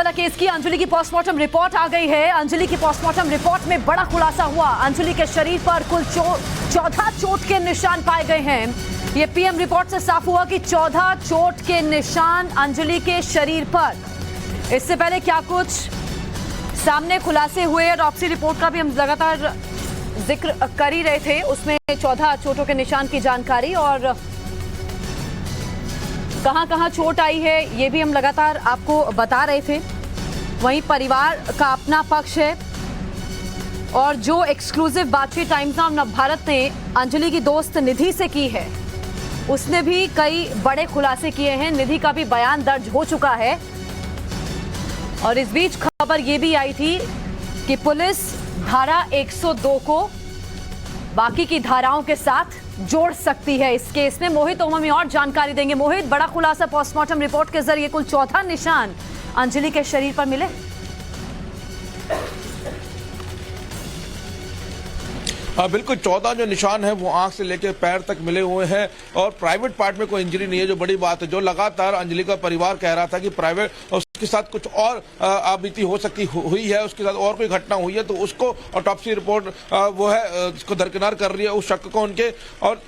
वाला केस की अंजलि की पोस्टमार्टम रिपोर्ट आ गई है। अंजलि की पोस्टमार्टम रिपोर्ट में बड़ा खुलासा हुआ। अंजलि के शरीर पर कुल 14 चोट के निशान पाए गए हैं। ये पीएम रिपोर्ट से साफ हुआ कि 14 चोट के निशान अंजलि के शरीर पर। इससे पहले क्या कुछ सामने खुलासे हुए, ऑटोप्सी रिपोर्ट का भी हम लगातार जिक्र कर ही रहे थे। उसमें 14 चोटों के निशान की जानकारी और कहां-कहां चोट आई है ये भी हम लगातार आपको बता रहे थे। वहीं परिवार का अपना पक्ष है और जो एक्सक्लूसिव बातचीत टाइम्स ऑफ नवभारत ने अंजलि की दोस्त निधि से की है, उसने भी कई बड़े खुलासे किए हैं। निधि का भी बयान दर्ज हो चुका है और इस बीच खबर ये भी आई थी कि पुलिस धारा 102 को बाकी की धाराओं के साथ जोड़ सकती है इस केस में। मोहित ओमा में और जानकारी देंगे। मोहित, बड़ा खुलासा पोस्टमार्टम रिपोर्ट के जरिए कुल 14 निशान अंजलि के शरीर पर मिले। बिल्कुल 14 जो निशान है वो आंख से लेकर पैर तक मिले हुए हैं और प्राइवेट पार्ट में कोई इंजरी नहीं है, जो बड़ी बात है। जो लगातार अंजलि का परिवार कह रहा था कि प्राइवेट उसके साथ कुछ और आपबीती हो सकती हुई है, उसके साथ और कोई घटना हुई है, तो उसको ऑटोप्सी रिपोर्ट वो है उसको दरकिनार कर रही है उस शक को उनके। और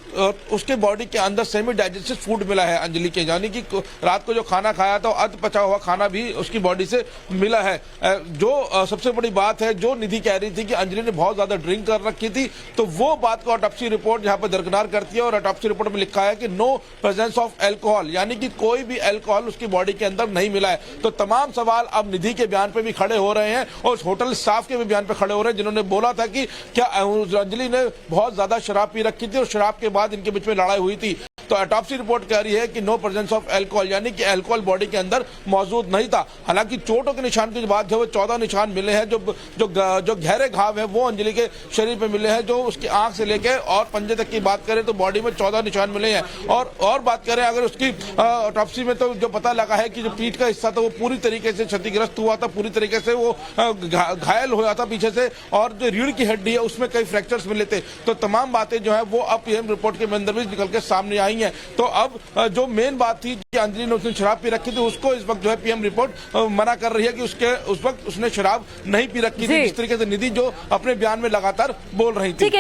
उसके बॉडी के अंदर सेमी डाइजेस्टेड फूड मिला है अंजलि के, यानी कि रात को जो खाना खाया था अध पचा हुआ खाना भी उसकी बॉडी से मिला है। जो सबसे बड़ी बात है, जो निधि कह रही थी कि अंजलि ने बहुत ज्यादा ड्रिंक कर रखी थी, तो वो बात को ऑटोप्सी रिपोर्ट यहाँ पर दरकिनार करती है और ऑटोप्सी रिपोर्ट में लिखा है कि नो प्रेजेंस ऑफ अल्कोहल, यानी कि कोई भी अल्कोहल उसकी बॉडी के अंदर नहीं मिला है। तो तमाम सवाल अब निधि के बयान पे भी खड़े हो रहे हैं और होटल स्टाफ के भी बयान पे खड़े हो रहे हैं, जिन्होंने बोला था कि क्या अंजलि ने बहुत ज्यादा शराब पी रखी थी और शराब के बाद इनके बीच में लड़ाई हुई थी। तो ऑटोप्सी रिपोर्ट कह रही है कि नो प्रेजेंस ऑफ अल्कोहल, यानी कि अल्कोहल बॉडी के अंदर मौजूद नहीं था। हालांकि चोटों के निशान की बात है वो 14 निशान मिले हैं। जो गहरे घाव है वो अंजलि के शरीर पे मिले हैं। जो उसकी आंख से लेकर और पंजे तक की बात करें तो बॉडी में 14 निशान मिले हैं। और बात करें अगर उसकी ऑटोप्सी में, तो जो पता लगा है कि जो पीठ का हिस्सा था वो पूरी तरीके से क्षतिग्रस्त हुआ था, पूरी तरीके से वो घायल हुआ था पीछे से, और जो रीढ़ की हड्डी है उसमें कई फ्रैक्चर्स मिले थे। तो तमाम बातें जो है वो अब पीएम रिपोर्ट के अंदर भी निकल के सामने आई है। तो अब जो मेन बात थी कि अंजलि ने उसने शराब पी रखी थी, उसको इस वक्त जो है पीएम रिपोर्ट मना कर रही है कि उस वक्त उसने शराब नहीं पी रखी थी, जिस तरीके से निधि जो अपने बयान में लगातार बोल रही थी।